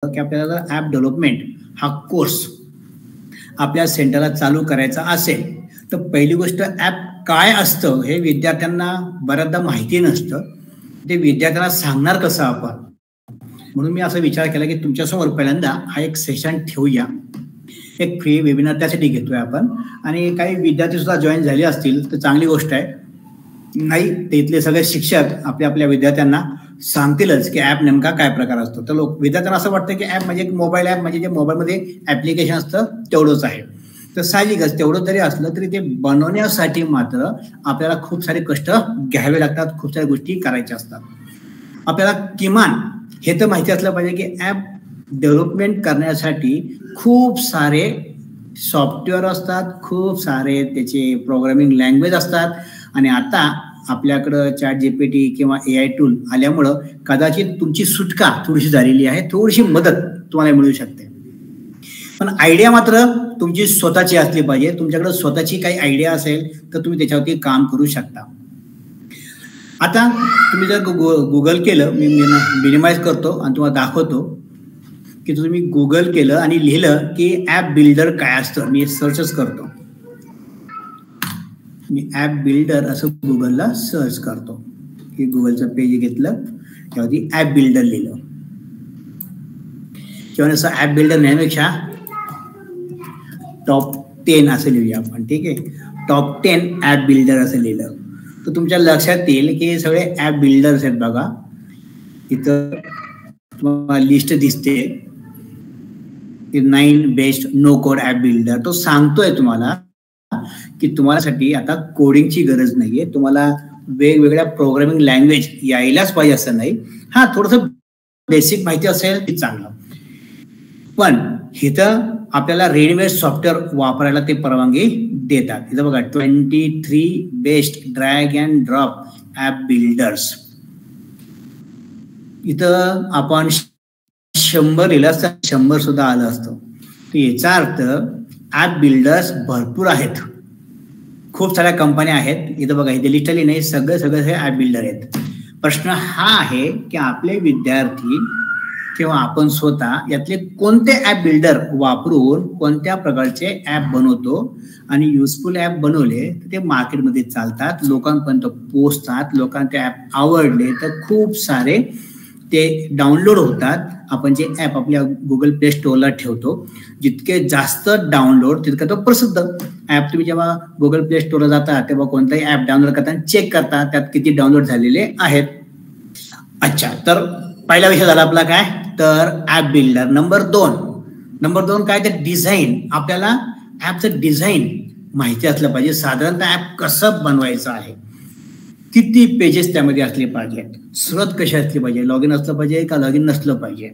की आपल्याला जर ॲप डेव्हलपमेंट हा कोर्स आपल्या सेंटरला चालू करायचा असेल तर पहिली गोष्ट ॲप काय असतं हे विद्यार्थ्यांना बऱ्याचदा माहिती नसतं. ते विद्यार्थ्यांना सांगणार कसं आपण, म्हणून मी असा विचार केला की तुमच्यासमोर पहिल्यांदा हा एक सेशन ठेवूया. एक फ्री वेबिनार त्यासाठी घेतोय आपण आणि काही विद्यार्थी सुद्धा जॉईन झाले असतील तर चांगली गोष्ट आहे. नाही तिथले सगळे शिक्षक आपल्या आपल्या विद्यार्थ्यांना सांगतीलच की ॲप नेमका काय प्रकार असतो. तर विद्यार्थ्यांना असं वाटतं की ॲप म्हणजे एक मोबाईल ॲप म्हणजे जे मोबाईलमध्ये ॲप्लिकेशन असतं तेवढंच आहे. तर साहजिकच तेवढं जरी असलं तरी ते बनवण्यासाठी मात्र आपल्याला खूप सारे कष्ट घ्यावे लागतात, खूप साऱ्या गोष्टी करायच्या असतात. आपल्याला किमान हे तर माहिती असलं पाहिजे की ॲप डेव्हलपमेंट करण्यासाठी खूप सारे सॉफ्टवेअर असतात, खूप सारे त्याचे प्रोग्रामिंग लँग्वेज असतात आणि आता आपल्याकडं ChatGPT किंवा AI टूल आल्यामुळं कदाचित तुमची सुटका थोडीशी झालेली आहे, थोडीशी मदत तुम्हाला मिळू शकते. पण आयडिया मात्र तुमची स्वतःची असली पाहिजे. तुमच्याकडे स्वतःची काही आयडिया असेल तर तुम्ही त्याच्यावरती काम करू शकता. आता तुम्ही जर गुगल केलं, मी मिनिमाइज करतो आणि तुम्हाला दाखवतो की तुम्ही गुगल केलं आणि लिहिलं की ॲप बिल्डर काय असतं. मी सर्चच करतो, मी ॲप बिल्डर असं गुगलला सर्च करतो की गुगलचं पेज घेतलं त्यावरती ॲप बिल्डर लिहिलं किंवा असं ॲप बिल्डर नेहमीपेक्षा टॉप 10 असं लिहूया आपण. ठीक आहे, टॉप 10 ॲप बिल्डर असं लिहिलं तर तुमच्या लक्षात येईल की हे सगळे ॲप बिल्डर्स आहेत. बघा इथं तुम्हाला लिस्ट दिसते, 9 best no code app builder. तो सांगतोय तुम्हाला की तुम्हालासाठी आता कोडिंगची गरज नाहीये, तुम्हाला वेगवेगळ्या प्रोग्रामिंग लँग्वेज यायलाच पाहिजे असं नाही. हा, थोडंसं बेसिक माहिती असेल की चांगलं, पण इथं आपल्याला रेडीमेड सॉफ्टवेअर वापरायला ते परवानगी देतात. इथं बघा 23 best drag and drop app builders. इथं आपण 100 लिहिलं असतं, 100 सुद्धा आलं असतं. तर याचा अर्थ ॲप बिल्डर्स भरपूर आहेत, खूप साऱ्या कंपन्या आहेत. इथं बघा इथे लिटरली नाही, सगळे हे ॲप बिल्डर आहेत. प्रश्न हा आहे की आपले विद्यार्थी किंवा आपण स्वतः यातले कोणते ॲप बिल्डर वापरून कोणत्या प्रकारचे ॲप बनवतो आणि युजफुल ॲप बनवले तर ते मार्केटमध्ये चालतात, लोकांपर्यंत पोहोचतात, लोकांना ते ॲप आवडले तर खूप सारे ते डाउनलोड होतात. आपण जे ॲप आपल्या गुगल प्ले स्टोअरला ठेवतो, जितके जास्त डाउनलोड तितकं तो प्रसिद्ध ॲप. तुम्ही जेव्हा गुगल प्ले स्टोअरला जाता तेव्हा कोणताही ॲप डाउनलोड करताना चेक करता त्यात किती डाउनलोड झालेले आहेत. अच्छा, तर पहिला विषय झाला आपला काय, तर ॲप बिल्डर. नंबर दोन काय, तर डिझाईन. आपल्याला ॲपचं डिझाईन माहिती असलं पाहिजे, साधारणतः ॲप कसं बनवायचं आहे, किती पेजेस त्यामध्ये असले पाहिजेत, सुरुवात कशी असली पाहिजे, लॉग इन असलं पाहिजे का लॉग इन नसलं पाहिजे,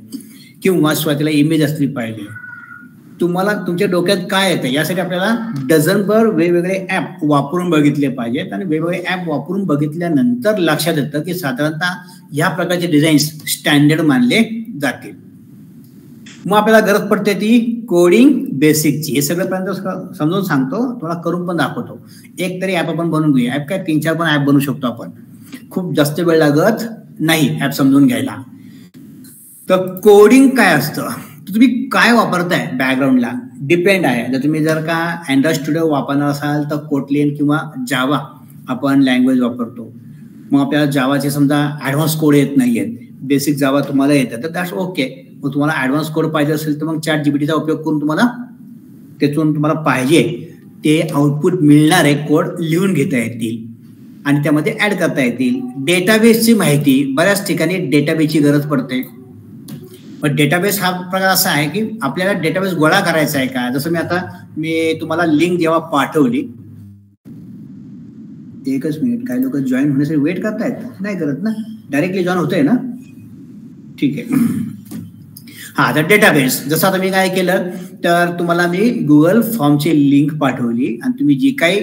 किंवा सुरुवातीला इमेज असली पाहिजे. तुम्हाला तुमच्या डोक्यात काय येतं यासाठी आपल्याला डझनभर वेगवेगळे ॲप वापरून बघितले पाहिजेत आणि वेगवेगळे ॲप वापरून बघितल्यानंतर लक्षात येतं की साधारणतः ह्या प्रकारचे डिझाईन्स स्टँडर्ड मानले जातील. मग आपल्याला गरज पडते ती कोडिंग बेसिकची. हे सगळं समजून सांगतो, तुम्हाला करून पण दाखवतो. एक तरी ॲप आपण बनवून घेऊया. ॲप काय 3-4 पण ॲप बनवू शकतो आपण, खूप जास्त वेळ लागत नाही ॲप समजून घ्यायला. तर कोडिंग काय असतं, तुम्ही काय वापरताय बॅकग्राऊंडला डिपेंड आहे. जर का अँड्रॉइड स्टुडिओ वापरणार असाल तर कोटलिन किंवा जावा आपण लँग्वेज वापरतो. मग आपल्याला जावाचे समजा ॲडव्हान्स कोड येत नाहीयेत, बेसिक जावा तुम्हाला येतं तर दॅट्स ओके. मग तुम्हाला ॲडव्हान्स कोड पाहिजे असेल तर मग ChatGPTचा उपयोग करून तुम्हाला पाहिजे ते आउटपुट मिळणारे कोड लिहून घेता येतील आणि त्यामध्ये ॲड करता येतील. डेटाबेसची माहिती, बऱ्याच ठिकाणी डेटाबेसची गरज पडते. पण डेटाबेस हा प्रकार असा आहे की आपल्याला डेटाबेस गोळा करायचा आहे का. जसं मी तुम्हाला लिंक जेव्हा पाठवली, एकच मिनिट, काही लोक जॉईन होण्यासाठी वेट करतायत, नाही करत ना, डायरेक्टली जॉईन होतंय ना, ठीक आहे. हा, तर डेटाबेस जसं आता मी काय केलं तर तुम्हाला मी गुगल फॉर्मची लिंक पाठवली आणि तुम्ही जी काही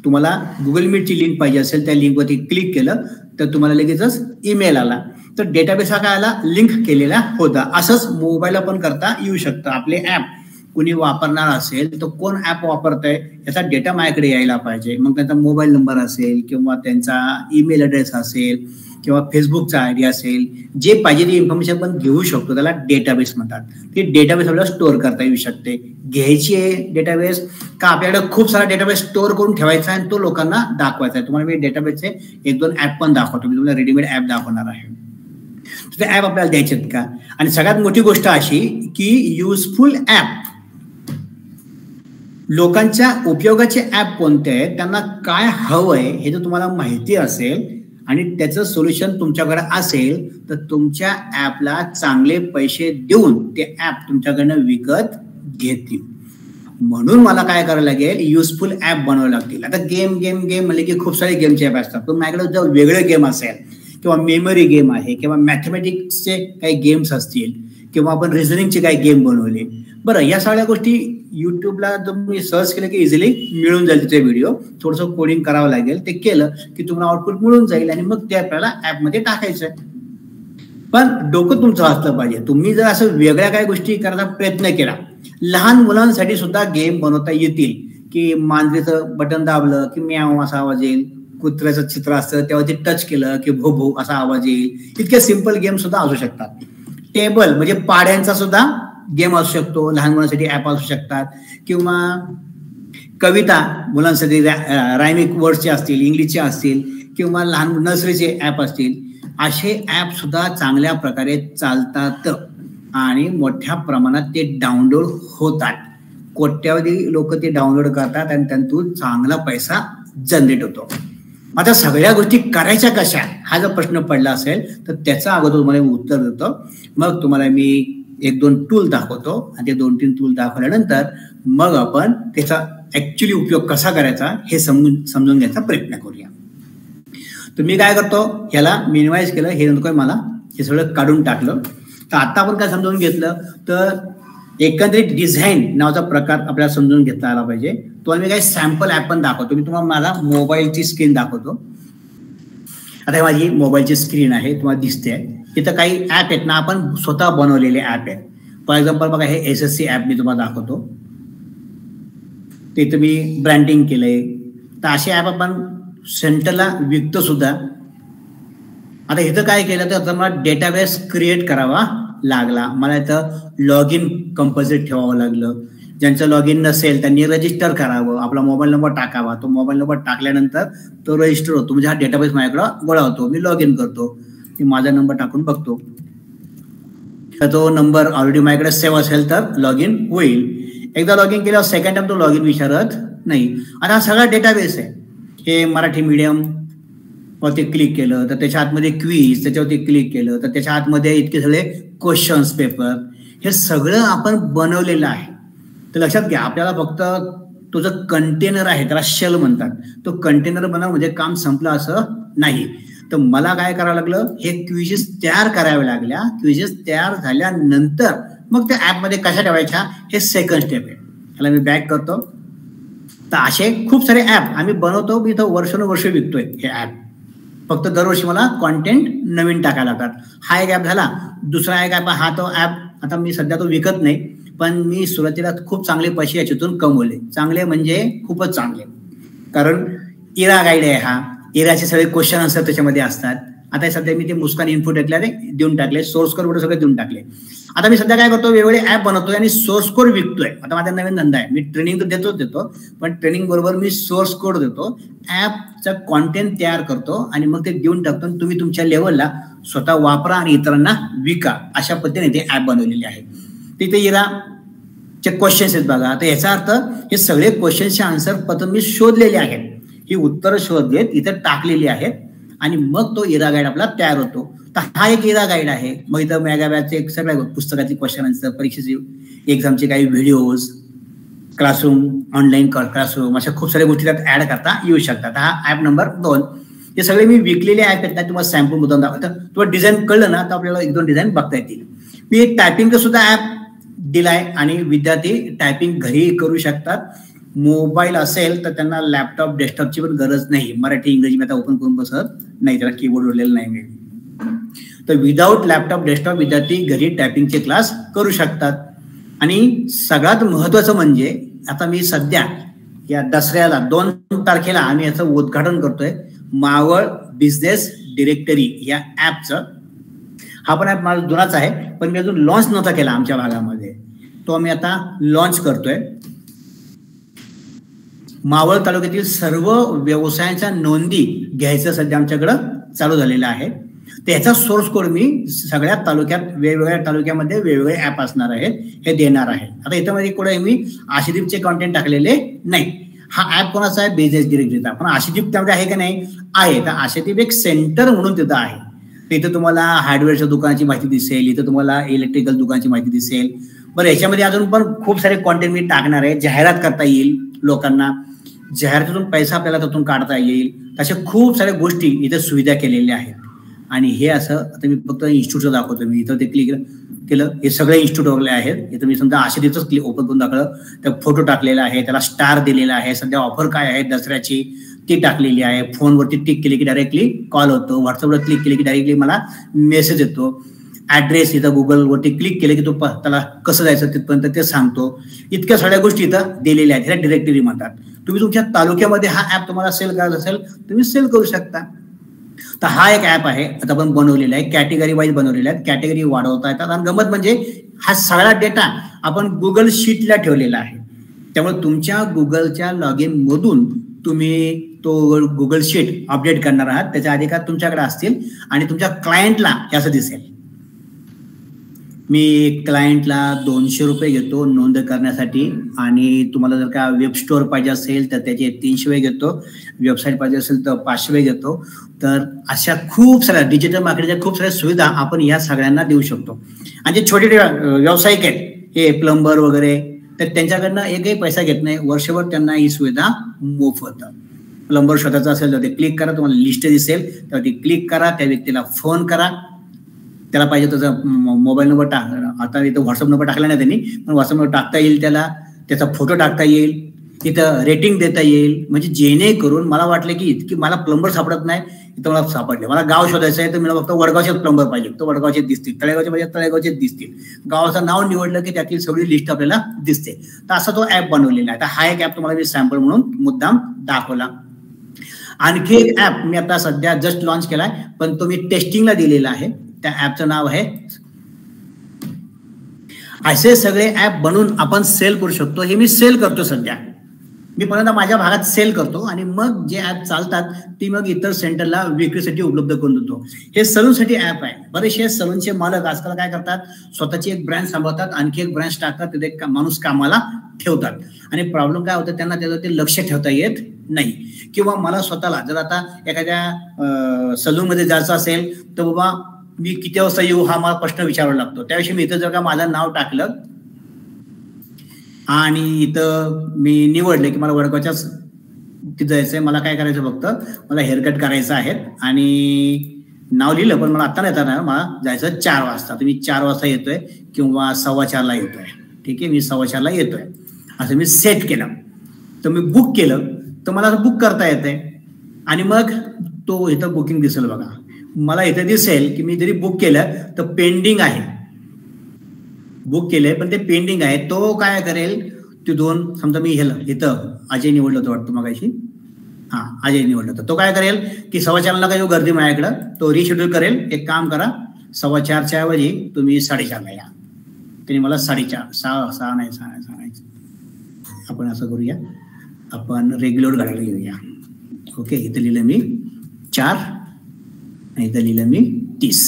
तुम्हाला गुगल मीटची लिंक पाहिजे असेल त्या लिंकवरती क्लिक केलं तर तुम्हाला लगेचच ईमेल आला. तर डेटाबेस हा काय आला, लिंक केलेला होता. असंच मोबाईलला पण करता येऊ शकतं. आपले ॲप कुणी वापरणार असेल तर कोण ॲप वापरतंय याचा डेटा माझ्याकडे यायला पाहिजे. मग त्यांचा मोबाईल नंबर असेल किंवा त्यांचा ईमेल ॲड्रेस असेल किंवा फेसबुकचा आयडी असेल, जे पाहिजे ती इन्फॉर्मेशन आपण घेऊ शकतो, त्याला डेटाबेस म्हणतात. ती डेटाबेस आपल्याला स्टोअर करता येऊ शकते. घ्यायची आहे डेटाबेस का आपल्याकडे खूप सारा डेटाबेस स्टोअर करून ठेवायचा आहे आणि तो लोकांना दाखवायचा आहे. तुम्हाला मी डेटाबेसचे 1-2 ऍप पण दाखवतो. मी तुम्हाला रेडीमेड ऍप दाखवणार आहे. ते ऍप आपल्याला द्यायचे आहेत का? आणि सगळ्यात मोठी गोष्ट अशी की युजफुल ऍप, लोकांच्या उपयोगाचे ऍप कोणते आहेत, त्यांना काय हवंय हे जर तुम्हाला माहिती असेल आणि त्याचं सोल्युशन तुमच्याकडे असेल तर तुमच्या ऍपला चांगले पैसे देऊन ते ऍप तुमच्याकडनं विकत घेतील. म्हणून मला काय करायला लागेल, युजफुल ऍप बनवावे लागतील. आता गेम गेम गेम म्हणले की खूप सारे गेमचे ऍप असतात. पण माझ्याकडे जर वेगळे गेम असेल किंवा मेमरी गेम आहे किंवा मॅथमॅटिक्सचे काही गेम्स असतील किंवा आपण रिझनिंगचे काही गेम बनवले, बरं या सगळ्या गोष्टी युट्यूबला जर मी सर्च केलं की इझिली मिळून जाईल. तिथे व्हिडिओ थोडंसं कोडिंग करावं लागेल, ते केलं की तुम्हाला आउटपुट मिळून जाईल आणि मग ते आपल्याला ऍपमध्ये टाकायचं आहे. पण डोकं तुमचं असलं पाहिजे. तुम्ही जर असं वेगळ्या काही गोष्टी करायचा प्रयत्न केला, लहान मुलांसाठी सुद्धा गेम बनवता येतील की मांजरीचं बटन दाबलं की म्याव असा आवाज येईल, कुत्र्याचं चित्र असतं तेव्हा ते टच केलं की भो भो असा आवाज येईल. इतके सिंपल गेम सुद्धा असू शकतात. टेबल म्हणजे पाड्यांचा सुद्धा गेम असू शकतो, लहान मुलांसाठी ऍप असू शकतात. किंवा कविता मुलांसाठी रायमिक वर्डचे असतील, इंग्लिशचे असतील किंवा लहान नर्सरीचे ऍप असतील. असे ऍप सुद्धा चांगल्या प्रकारे चालतात आणि मोठ्या प्रमाणात ते डाउनलोड होतात. कोट्यावधी लोक ते डाउनलोड करतात आणि त्यातून चांगला पैसा जनरेट होतो. आता सगळ्या गोष्टी करायच्या कशा हा जर प्रश्न पडला असेल तर त्याचा अगोदर तुम्हाला मी उत्तर देतो. मग तुम्हाला मी 1-2 टूल दाखवतो आणि ते 2-3 टूल दाखवल्यानंतर मग आपण त्याचा ऍक्च्युली उपयोग कसा करायचा हे समजून घ्यायचा प्रयत्न करूया. तर मी काय करतो, ह्याला मिनिमाइज केलं, हे नकोय मला, हे सगळं काढून टाकलं. तर आता आपण काय समजून घेतलं तर एकंदरीत डिझाईन नावाचा प्रकार आपल्याला समजून घेता आला पाहिजे. तुम्हाला मी काही सॅम्पल ऍप पण दाखवतो. मी तुम्हाला माझा मोबाईलची स्क्रीन दाखवतो. आता माझी मोबाईलची स्क्रीन आहे, तुम्हाला दिसते. इथं काही ऍप आहेत ना, आपण स्वतः बनवलेले ऍप आहेत. फॉर एक्झाम्पल बघा, हे SSC ऍप मी तुम्हाला दाखवतो. ते मी ब्रँडिंग केलंय. तर असे ऍप आपण सेंटरला विकतो सुद्धा. आता इथं काय केलं तर मला डेटाबेस क्रिएट करावा लागला. मला इथं लॉग इन कंपल्सरी ठेवावं लागलं. ज्यांचं लॉग इन नसेल त्यांनी रजिस्टर करावं, आपला मोबाईल नंबर टाकावा. तो मोबाईल नंबर टाकल्यानंतर तो रजिस्टर होतो, म्हणजे हा डेटाबेस माझ्याकडं गोळा होतो. मी लॉग इन करतो, मी माझा नंबर टाकून बघतो तर तो नंबर ऑलरेडी माझ्याकडे सेव्ह असेल तर लॉग इन होईल. एकदा लॉग इन केल्यावर सेकंड टाइम तो लॉग इन विचारत नाही. आता हा सगळा डेटाबेस आहे. हे मराठी मीडियम वरती क्लिक केलं तर त्याच्या आतमध्ये क्विज, त्याच्यावरती क्लिक केलं तर त्याच्या आतमध्ये इतके सगळे क्वेश्चन्स पेपर, हे सगळं आपण बनवलेलं आहे. तर लक्षात घ्या, आपल्याला फक्त तो जो कंटेनर आहे त्याला शेल म्हणतात, तो कंटेनर बनव म्हणजे काम संपलं असं नाही. तर मला काय करावं लागलं, हे क्विजेस तयार करावे लागल्या. क्विजेस तयार झाल्यानंतर मग त्या ऍपमध्ये कशा ठेवायच्या हे सेकंड स्टेप आहे. त्याला मी बॅक करतो. तर असे खूप सारे ऍप आम्ही बनवतो. मी इथं वर्षानुवर्ष विकतोय हे ऍप. फक्त दरवर्षी मला कॉन्टेंट नवीन टाकायला लागतात. हा एक ऍप झाला. दुसरा एक ऍप, हा तो ऍप आता मी सध्या तो विकत नाही, पण मी सुरुवातीला खूप चांगले पैसे याच्यातून कमवले. चांगले म्हणजे खूपच चांगले, कारण इरा गाईड आहे हा. इराचे सगळे क्वेश्चन आन्सर त्याच्यामध्ये असतात. आता सध्या मी ते मुस्कान इन्फो टेकला देऊन टाकले, सोर्स कोड सगळे देऊन टाकले. आता मी सध्या काय करतो, वेगवेगळे ऍप बनवतोय आणि सोर्स कोड विकतोय. आता माझा नवीन धंदा आहे. मी ट्रेनिंग तर देतो, पण ट्रेनिंग बरोबर मी सोर्स कोड देतो, ऍपचा कॉन्टेंट तयार करतो आणि मग ते देऊन टाकतो. तुम्ही तुमच्या लेवलला स्वतः वापरा आणि इतरांना विका. अशा पद्धतीने ते ऍप बनवलेले आहे. तिथे इराचे क्वेश्चन्स आहेत बघा. तर याचा अर्थ हे सगळे क्वेश्चन्सचे आन्सर पत्र मी शोधलेले आहेत. ही उत्तरं शोधलेत, इथं टाकलेली आहेत आणि मग तो इरा गाईड आपला तयार होतो. तर हा एक इरा गाईड आहे. मग इथं मेगाबॅचचे सगळ्या पुस्तकाचे क्वेश्चन आन्सर, परीक्षेचे एक्झामचे काही व्हिडिओज, क्लासरूम, ऑनलाईन क्लासरूम, अशा खूप साऱ्या गोष्टी त्यात ऍड करता येऊ शकतात. हा ऍप नंबर 2. हे सगळे मी विकलेले ऍप आहेत. तुम्हाला सॅम्पल मुद्दाम दाखवतो. तुम्हाला डिझाईन कळलं ना तर आपल्याला 1-2 डिझाईन बघता येतील. मी एक टायपिंगचं सुद्धा ऍप दिलाय आणि विद्यार्थी टायपिंग घरी करू शकतात. मोबाईल असेल तर त्यांना लॅपटॉप, डेस्कटॉपची पण गरज नाही. मराठी इंग्रजी मी आता ओपन करून बसत नाही, त्याला कीबोर्ड उरलेलं नाही मी. तर विदाऊट लॅपटॉप, डेस्कटॉप विद्यार्थी घरी टायपिंगचे क्लास करू शकतात. आणि सगळ्यात महत्वाचं म्हणजे आता मी सध्या या दसऱ्याला 2 तारखेला आम्ही याचं उद्घाटन करतोय. मावळ बिझनेस डिरेक्टरी या ऍपचं. हा पण ऍप माझा जुनाच आहे, पण मी अजून लॉन्च नव्हता केला आमच्या भागामध्ये. तो आम्ही आता लॉन्च करतोय. मावळ तालुक्यातील सर्व व्यवसायांच्या नोंदी घ्यायचं सध्या आमच्याकडं चालू झालेलं आहे. त्याचा सोर्स कोड मी सगळ्या तालुक्यात वेगवेगळ्या तालुक्यामध्ये वेगवेगळे ऍप असणार आहेत हे देणार आहे. आता इथं मध्ये कुठे मी आशिदीपचे कॉन्टेंट टाकलेले नाही. हा ऍप कोणाचा आहे? बिझनेस डिरेक्टरीचा. पण आशिदीप त्यामध्ये आहे का नाही? आहे. तर आशिदीप एक सेंटर म्हणून तिथं आहे. इथं तुम्हाला हार्डवेअरच्या दुकानाची माहिती दिसेल, इथं तुम्हाला इलेक्ट्रिकल दुकानाची माहिती दिसेल. बरं, याच्यामध्ये अजून पण खूप सारे कॉन्टेंट मी टाकणार आहे. जाहिरात करता येईल लोकांना, जाहिरातीतून पैसा आपल्याला त्यातून काढता येईल. अशा खूप साऱ्या गोष्टी इथं सुविधा केलेल्या आहेत. आणि हे असं आता मी फक्त इन्स्टिट्यूटचं दाखवतो. मी इथं ते क्लिक केलं, हे सगळे इन्स्टिट्यूट वगैरे आहेत. इथं मी समजा आशिदीपच क्लिक ओपन करून दाखवलं, त्या फोटो टाकलेला आहे, त्याला स्टार दिलेला आहे, सध्या ऑफर काय आहे दसऱ्याची ती टाकलेली आहे. फोनवरती टिक केली की डायरेक्टली कॉल होतो, व्हॉट्सअपवर क्लिक केली की डायरेक्टली मला मेसेज येतो. ऍड्रेस इथं गुगलवरती क्लिक केले की तो त्याला कसं जायचं तिथपर्यंत ते सांगतो. इतक्या सगळ्या गोष्टी इथं दिलेल्या आहेत. ह्याला डिरेक्टरी म्हणतात. तुम्ही तुमच्या तालुक्यामध्ये हा ऍप तुम्हाला सेल करायचा असेल तुम्ही सेल करू शकता. तर हा एक ऍप आहे, आता आपण बनवलेला आहे. कॅटेगरी वाईज बनवलेला आहे, कॅटेगरी वाढवता येतात. आणि गमत म्हणजे हा सगळा डेटा आपण गुगल शीटला ठेवलेला आहे. त्यामुळे तुमच्या गुगलच्या लॉग इन मधून तुम्ही तो गुगल शीट अपडेट करणार आहात. त्याच्या अधिकार तुमच्याकडे असतील आणि तुमच्या क्लायंटला हे असं दिसेल. मी क्लायंटला 200 रुपये घेतो नोंद करण्यासाठी. आणि तुम्हाला जर का वेब स्टोअर पाहिजे असेल तर त्याचे 300 घेतो, वेबसाईट पाहिजे असेल तर 500 घेतो. तर अशा खूप साऱ्या डिजिटल मार्केटिंगच्या खूप साऱ्या सुविधा आपण या सगळ्यांना देऊ शकतो. आणि जे छोटे व्यावसायिक आहेत, हे प्लंबर वगैरे, तर त्यांच्याकडनं एकही पैसा घेत नाही. वर्षभर त्यांना ही सुविधा मोफत. प्लंबर शोधायचा असेल तर ते क्लिक करा, तुम्हाला लिस्ट दिसेल त्यावरती क्लिक करा, त्या व्यक्तीला फोन करा, त्याला पाहिजे त्याचा मोबाईल नंबर आता इथं व्हॉट्सअप नंबर टाकला नाही त्यांनी, पण व्हॉट्सअप नंबर टाकता येईल, त्याला त्याचा फोटो टाकता येईल, इथं रेटिंग देता येईल. म्हणजे जेणेकरून मला वाटलं की इतकी मला प्लंबर सापडत नाही, इथं मला सापडले. मला गाव शोधायचं आहे तर मला फक्त वडगावचे प्लंबर पाहिजे, तो वडगावचे दिसतील, तळेगावचे पाहिजे तळेगावचे दिसतील. गावाचं नाव निवडलं की त्यातील सगळी लिस्ट आपल्याला दिसते. तर असा तो ऍप बनवलेला आहे. तर हा एक ऍप तुम्हाला मी सॅम्पल म्हणून मुद्दाम दाखवला. आणखी एक ऍप मी आता सध्या जस्ट लॉन्च केलाय, पण तो मी टेस्टिंगला दिलेला आहे. त्या ऍपचं नाव आहे. असे सगळे ऍप बनवून आपण सेल करू शकतो. हे मी सेल करतो सध्या. मी पहिल्यांदा माझ्या भागात सेल करतो आणि मग जे ऍप चालतात ती मग इतर सेंटरला विक्रीसाठी उपलब्ध करून देतो. हे सलूनसाठी ऍप आहे. बरेचसे सलूनचे मालक आजकाल काय करतात, स्वतःची एक ब्रँड सांभाळतात, आणखी एक ब्रँच टाकतात, तिथे माणूस कामाला ठेवतात. आणि प्रॉब्लेम काय होतं, त्यांना त्याच्यावरती लक्ष ठेवता येत नाही. किंवा मला स्वतःला जर आता एखाद्या सलून मध्ये जायचं असेल तर बाबा मी किती वाजता येऊ हा मला प्रश्न विचारावा लागतो. त्याविषयी मी इथं जर का माझं नाव टाकलं आणि इथं मी निवडलं की मला वडगावच्याच तिथं जायचंय, मला काय करायचं, फक्त मला हेअरकट करायचं आहे आणि नाव लिहिलं, पण मला आता नाही येणार, मला जायचं 4 वाजता. तर मी 4 वाजता येतोय किंवा 4:15 येतोय. ठीक आहे, मी 4:15 येतोय असं मी सेट केलं. तर मी बुक केलं तर मला बुक करता येतंय. आणि मग तो इथं बुकिंग दिसेल बघा. मला इथे दिसेल की मी जरी बुक केलं तर पेंडिंग आहे, बुक केलंय पण ते पेंडिंग आहे. तो काय करेल, तिथून समजा मी इथं अजय निवडलं होतं वाटतं मगाशी, अजय निवडलं होतं, तो काय करेल की 4:15ला काही गर्दी माझ्याकडं, तो रिशेड्यूल करेल. एक काम करा, 4:15च्या ऐवजी तुम्ही 4:30ला या. त्याने मला 6:30 नाही, आपण असं करूया, आपण रेग्युलर गाड्याला घेऊया. ओके, इथं लिहिलं मी 4 आणि इथं लिहिलं मी 30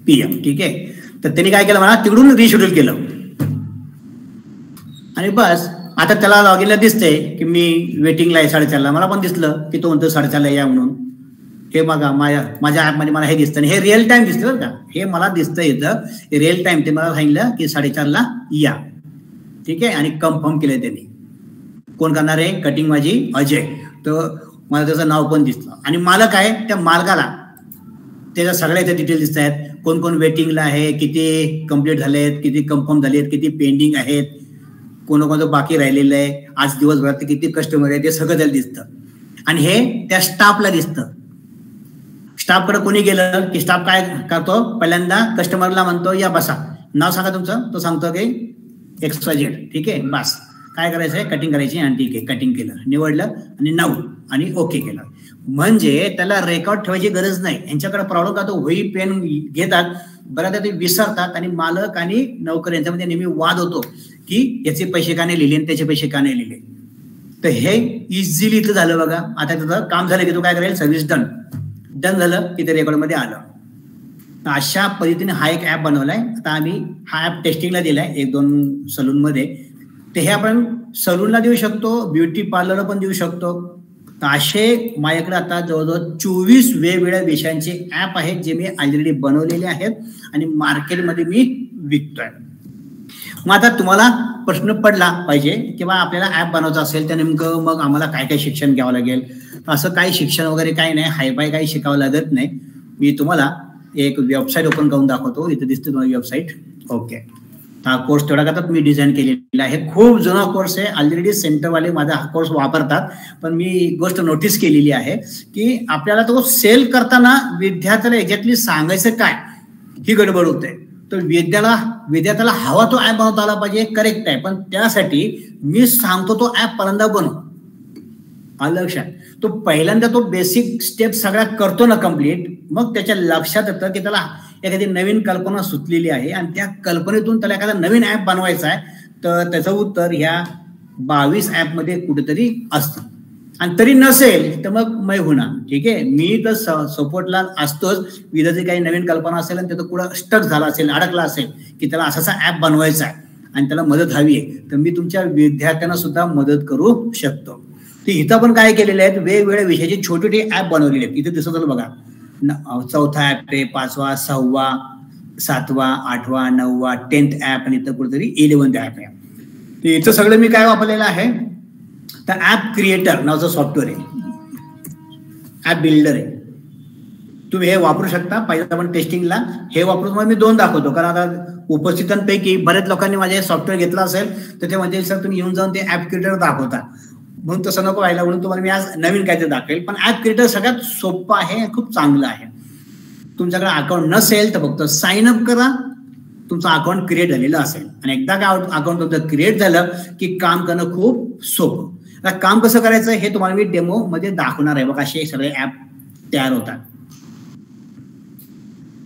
PM. ठीक आहे, तर त्यांनी काय केलं, मला तिकडून रिशेड्यूल केलं आणि बस. आता त्याला लॉग इनला दिसतंय की मी वेटिंगला आहे 4:30ला. मला पण दिसलं की तो म्हणतो 4:30ला या म्हणून. हे बघा माझ्या ऍपमध्ये मला हे दिसतं आणि हे रिअल टाइम दिसतं बरं का. हे मला दिसतं इथं रिअल टाइम. ते मला सांगितलं की 4:30ला या. ठीक आहे, आणि कन्फर्म केलंय त्यांनी. कोण करणार आहे कटिंग, माझी अजय. तर मला त्याचं नाव पण दिसलं आणि मालक आहे, त्या मालकाला त्याच्या सगळ्या इथे डिटेल दिसत आहेत. कोण कोण वेटिंगला आहे, किती कंप्लीट झालेत, किती कन्फर्म झालेत, किती पेंडिंग आहेत, कोणकोणतं बाकी राहिलेलं आहे, आज दिवसभरात किती कस्टमर आहे, ते सगळं त्याला दिसतं. आणि हे त्या स्टाफला दिसतं. स्टाफकडे कोणी गेलं की स्टाफ काय करतो, पहिल्यांदा कस्टमरला म्हणतो या बसा, नाव सांगा तुमचं. तो सांगतो की XYZ. ठीक आहे, बस काय करायचं आहे, कटिंग करायची. आणि ठीक आहे, कटिंग केलं, निवडलं आणि नाव आणि ओके केलं. म्हणजे त्याला रेकॉर्ड ठेवायची गरज नाही. यांच्याकडे प्रॉब्लेम का तो वही पेन घेतात, बऱ्याचदा ते विसरतात आणि मालक आणि नोकर यांच्यामध्ये नेहमी वाद होतो की याचे पैसे का नाही लिहिले आणि त्याचे पैसे का नाही लिहिले. तर हे इझिली इथं झालं बघा. आता त्याचं काम झालं की तो काय करेल, सर्व्हिस डन झालं की ते रेकॉर्डमध्ये आलं. अशा पद्धतीने हा एक ऍप बनवलाय. आता आम्ही हा ऍप टेस्टिंगला दिलाय 1-2 सलूनमध्ये. ते हे आपण सलूनला देऊ शकतो, ब्युटी पार्लरला पण देऊ शकतो. असे माझ्याकडे आता जवळजवळ 24 वेगवेगळ्या विषयांचे ऍप आहेत जे मी ऑलरेडी बनवलेले आहेत आणि मार्केटमध्ये मी विकतोय. मग आता तुम्हाला प्रश्न पडला पाहिजे किंवा आपल्याला ऍप बनवायचं असेल तर नेमकं मग आम्हाला काय काय शिक्षण घ्यावं लागेल. असं काही शिक्षण वगैरे काही नाही, हायफाय काही शिकावं लागत नाही. मी तुम्हाला एक वेबसाईट ओपन करून दाखवतो. इथे दिसते तुम्हाला वेबसाईट. ओके, हा कोर्स तेवढा करतात मी डिझाईन केलेला आहे. खूप जुना कोर्स आहे. ऑलरेडी सेंटरवाले माझा हा कोर्स वापरतात. पण मी गोष्ट नोटीस केलेली आहे की आपल्याला तो सेल करताना विद्यार्थ्याला एक्झॅक्टली सांगायचं काय ही गडबड होते. तर विद्यार्थ्याला हवा तो ऍप बनवता आला पाहिजे, करेक्ट आहे. पण त्यासाठी मी सांगतो तो ऍप पहिल्यांदा बनव. लक्षात, तो पहिल्यांदा तो बेसिक स्टेप सगळ्या करतो ना कम्प्लीट, मग त्याच्या लक्षात येतं की त्याला एखादी नवीन कल्पना सुचलेली आहे आणि त्या कल्पनेतून त्याला एखादा नवीन ऍप बनवायचा आहे. तर त्याचं उत्तर ह्या 22 ऍपमध्ये कुठेतरी असतं. आणि तरी नसेल तर मग मै होणार. ठीक आहे, मी तर सपोर्टला असतोच. विद्यार्थी काही नवीन कल्पना असेल आणि त्याचं कुठं स्टक झाला असेल, अडकला असेल की त्याला असा ऍप बनवायचा आहे आणि त्याला मदत हवी आहे, तर मी तुमच्या विद्यार्थ्यांना सुद्धा मदत करू शकतो. तर इथं पण काय केलेले आहेत, वेगवेगळ्या विषयाचे छोटे छोटे ऍप बनवलेले आहेत. इथे दिसत बघा, 4था ऍप आहे, 5वा, 6वा, 7वा, 8वा, 9वा, 10th ऍप आणि इथं कुठेतरी 11th ऍप आहे. तर इथं सगळं मी काय वापरलेलं आहे, तर ऍप क्रिएटर नावाचं सॉफ्टवेअर आहे, ऍप बिल्डर आहे. तुम्ही हे वापरू शकता. पहिल्यांदा आपण टेस्टिंगला हे वापरून मग मी 2 दाखवतो, कारण आता उपस्थितांपैकी बऱ्याच लोकांनी माझे सॉफ्टवेअर घेतलं असेल तर ते म्हणजे सर तुम्ही येऊन जाऊन ते ऍप क्रिएटर दाखवता, म्हणून तसं नको व्हायला, म्हणून तुम्हाला मी आज नवीन काहीतरी दाखवेल. पण ऍप क्रिएटर सगळ्यात सोपं आहे, खूप चांगलं आहे. तुमच्याकडे अकाउंट नसेल तर फक्त साइन अप करा, तुमचं अकाउंट क्रिएट झालेलं असेल आणि एकदा का अकाउंट तुमचं क्रिएट झालं की काम करणं खूप सोपं. आता काम कसं करायचं हे तुम्हाला मी डेमो मध्ये दाखवणार आहे. बघा, असे सगळे ऍप तयार होतात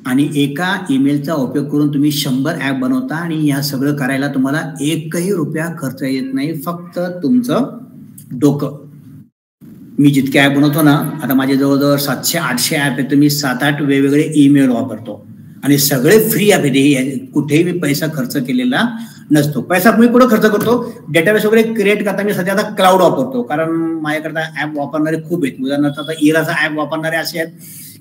आणि एका ईमेलचा उपयोग करून तुम्ही 100 ऍप बनवता आणि या सगळं करायला तुम्हाला 1ही रुपया खर्च येत नाही, फक्त तुमचं डोकं. मी जितके ऍप बनवतो ना, आता माझे जवळजवळ 700-800 ऍप आहेत. मी 7-8 वेगवेगळे ईमेल वापरतो आणि सगळे फ्री ऍप आहेत. कुठेही मी पैसा खर्च केलेला नसतो. पैसा मी कुठं खर्च करतो, डेटाबेस वगैरे क्रिएट करता मी सध्या आता क्लाउड वापरतो, कारण माझ्याकडे ऍप वापरणारे खूप आहेत. उदाहरणार्थ आता इराचा ऍप वापरणारे असे आहेत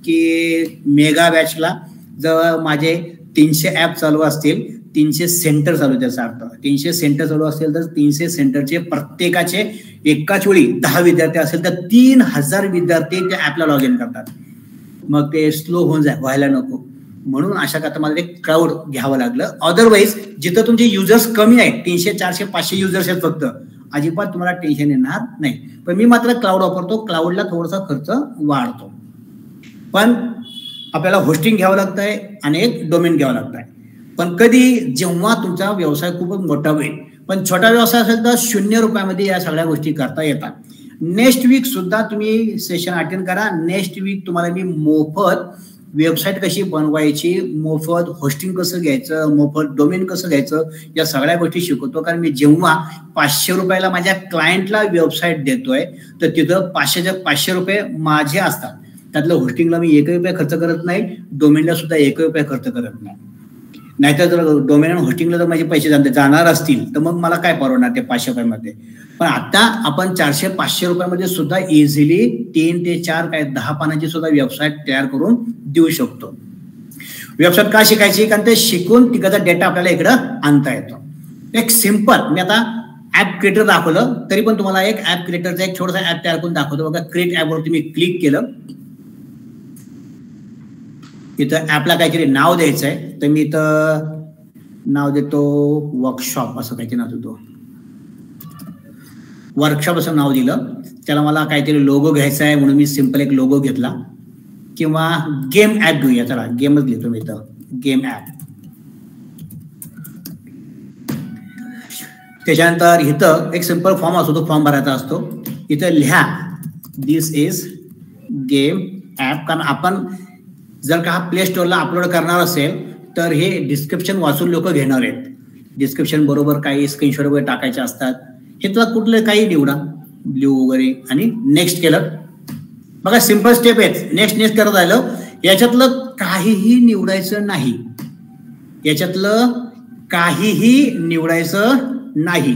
की मेगा बॅचला जर माझे 300 ऍप चालू असतील, 300 सेंटर चालू, त्याचा अर्थ 300 सेंटर चालू असतील तर 300 सेंटरचे प्रत्येकाचे एकाच वेळी 10 विद्यार्थी असेल तर 3000 विद्यार्थी त्या ऍपला लॉग इन करतात. मग ते स्लो होऊन व्हायला नको, म्हणून अशा करता मला एक क्लाउड घ्यावं लागलं. अदरवाईज जिथं तुमचे युजर्स कमी आहेत, 300, 400, 500 युजर्स आहेत फक्त, अजिबात तुम्हाला टेन्शन येणार नाही. पण मी मात्र क्लाउड वापरतो. क्लाउडला थोडासा खर्च वाढतो, पण आपल्याला होस्टिंग घ्यावं लागतंय आणि एक डोमेन घ्यावं लागतंय. पण कधी जेव्हा तुमचा व्यवसाय खूपच मोठा होईल, पण छोटा व्यवसाय असेल तर 0 रुपयामध्ये या सगळ्या गोष्टी करता येतात. नेक्स्ट वीक सुद्धा तुम्ही सेशन अटेंड करा. नेक्स्ट वीक तुम्हाला मी मोफत वेबसाईट कशी बनवायची, मोफत होस्टिंग कसं घ्यायचं, मोफत डोमेन कसं घ्यायचं, या सगळ्या गोष्टी शिकवतो. कारण मी जेव्हा 500 रुपयाला माझ्या क्लायंटला वेबसाईट देतोय तर तिथं 500 रुपये माझे असतात. त्यातलं होस्टिंगला मी 1 रुपया खर्च करत नाही, डोमेनला सुद्धा 1 रुपया खर्च करत नाही. नाहीतर जर डोमेन आणि होस्टिंगला जर माझे पैसे जाणार असतील तर मग मला काय परवडणार ते 500 रुपयामध्ये. पण आता आपण 400-500 रुपयामध्ये सुद्धा इझिली 3 ते 4 10 पानाची सुद्धा वेबसाईट तयार करून देऊ शकतो. वेबसाईट का शिकायची, कारण ते शिकून तिकडचा डेटा आपल्याला इकडं आणता येतो. एक सिंपल, मी आता ऍप क्रिएटर दाखवलं, तरी पण तुम्हाला एक ऍप क्रिएटरचा एक छोटासा ऍप तयार करून दाखवतो. बघा, क्रिएट ऍपवरती मी क्लिक केलं, इथं ऍपला काहीतरी नाव द्यायचं आहे. तर मी इथं नाव देतो वर्कशॉप, असं काहीतरी नाव देतो, वर्कशॉप असं नाव दिलं. त्याला मला काहीतरी लोगो घ्यायचा आहे म्हणून मी सिंपल एक लोगो घेतला. किंवा गेम ऍप घेऊया, चला गेमच घेतो मी इथं, गेम ऍप. त्याच्यानंतर इथं एक सिंपल फॉर्म असतो, तो फॉर्म भरायचा असतो. इथं लिहा दिस इज गेम ॲप, कारण आपण जर का हा प्ले स्टोअरला अपलोड करणार असेल तर हे डिस्क्रिप्शन वाचून लोक घेणार आहेत. डिस्क्रिप्शन बरोबर काही स्क्रीनशॉट वगैरे टाकायचे असतात. हे तुला कुठलं काही निवडा, ब्ल्यू वगैरे, आणि नेक्स्ट केलं. बघा सिंपल स्टेप आहेत. नेक्स्ट नेक्स्ट करत राहिलं. याच्यातलं काहीही निवडायचं नाही, याच्यातलं काहीही निवडायचं नाही.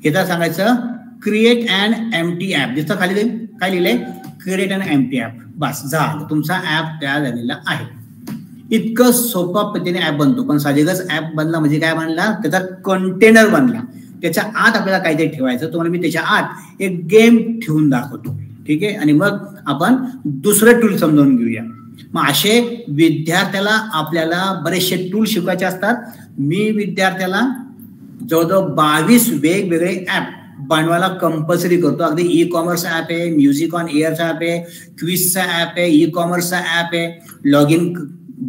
हे तर सांगायचं क्रिएट अँड एम्प्टी ॲप. दिसतं खाली काय लिहिलंय? Create and empty app. बस झालं, तुमचा ॲप तयार झालेला आहे. इतकं सोपा पद्धतीने ॲप बनतो. पण साहजिकच ॲप बनला म्हणजे काय बनला? त्याचा कंटेनर बनला. त्याच्या आत आपल्याला काहीतरी ठेवायचं. तुम्हाला मी त्याच्या आत एक गेम ठेवून दाखवतो, ठीक आहे? आणि मग आपण दुसरं टूल समजावून घेऊया. मग असे विद्यार्थ्याला आपल्याला बरेचसे टूल शिकवायचे असतात. मी विद्यार्थ्याला जवळजवळ 22 वेगवेगळे ॲप बनवायला कंपल्सरी करतो. अगदी ई कॉमर्स ॲप आहे, म्युझिक ऑन एअरचा ॲप आहे, क्विजचा ॲप आहे, ई कॉमर्सचा ॲप आहे, लॉग इन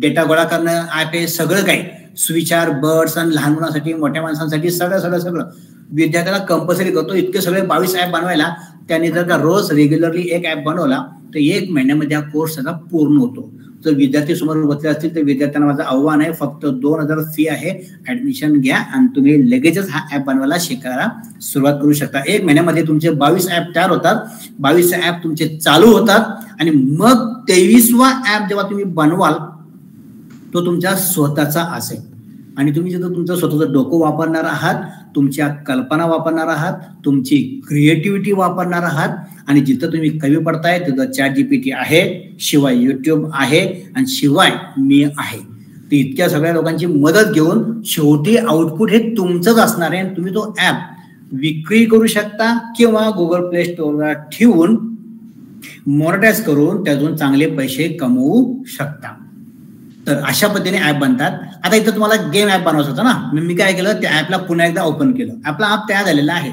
डेटा गोळा करणं ॲप आहे, सगळं काही. स्विचार, बर्ड्स आणि लहान मुलांसाठी, मोठ्या माणसांसाठी सगळं विद्यार्थ्याला कंपल्सरी करतो. इतके सगळे 22 ॲप बनवायला त्याने जर का रोज रेग्युलरली एक ॲप बनवला तर 1 महिन्यामध्ये हा कोर्स त्याचा पूर्ण होतो. जर विद्यार्थी समोर बसले असतील तर विद्यार्थ्यांना माझं आव्हान आहे, फक्त 2000 फी आहे, ऍडमिशन घ्या आणि तुम्ही लगेचच हा ॲप बनवायला शिकायला सुरुवात करू शकता. 1 महिन्यामध्ये तुमचे 22 ॲप तयार होतात, 22 ॲप तुमचे चालू होतात आणि मग 23वा ॲप जेव्हा तुम्ही बनवाल तो तुमच्या स्वतःचा असेल. आणि तुम्ही जिथं तुमचं स्वतःचं डोकं वापरणार आहात, तुमच्या कल्पना वापरणार आहात, तुमची क्रिएटिव्हिटी वापरणार आहात, आणि जिथं तुम्ही कमी पडताय तिथं ChatGPT आहे, शिवाय YouTube आहे, आणि शिवाय मी आहे. तर इतक्या सगळ्या लोकांची मदत घेऊन शेवटी आउटपुट हे तुमचंच असणार आहे. तुम्ही तो ॲप विक्री करू शकता किंवा गुगल प्ले स्टोअरला ठेवून मॉनिटाईज करून त्यातून चांगले पैसे कमवू शकता. तर अशा पद्धतीने ॲप बनतात. आता इथं तुम्हाला गेम ॲप बनवायचं होतं ना, मी काय केलं, त्या ॲपला पुन्हा एकदा ओपन केलं. आपला ॲप तयार झालेला आहे,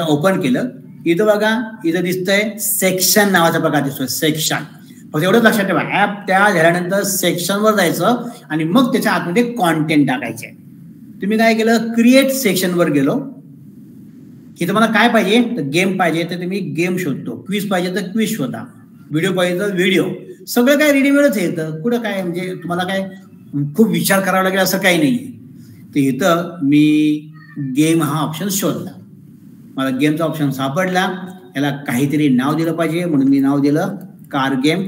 ओपन केलं. इथं बघा, इथं दिसतंय सेक्शन नावाचा प्रकार दिसतोय, सेक्शन. फक्त एवढंच लक्षात ठेवा, ॲप तयार झाल्यानंतर सेक्शनवर जायचं आणि मग त्याच्या आतमध्ये कॉन्टेंट टाकायचे. तुम्ही काय केलं, क्रिएट सेक्शनवर गेलो. इथं मला काय पाहिजे, तर गेम पाहिजे तर तुम्ही गेम शोधतो, क्विज पाहिजे तर क्विज शोधा, व्हिडिओ पाहिजे तर व्हिडिओ. सगळं काय रेडीमेडच आहे इथं. कुठं काय म्हणजे तुम्हाला काय खूप विचार करावा लागेल असं काही नाही. तर इथं मी गेम हा ऑप्शन शोधला, मला गेमचा ऑप्शन सापडला. याला काहीतरी नाव दिलं पाहिजे म्हणून मी नाव दिलं कार गेम.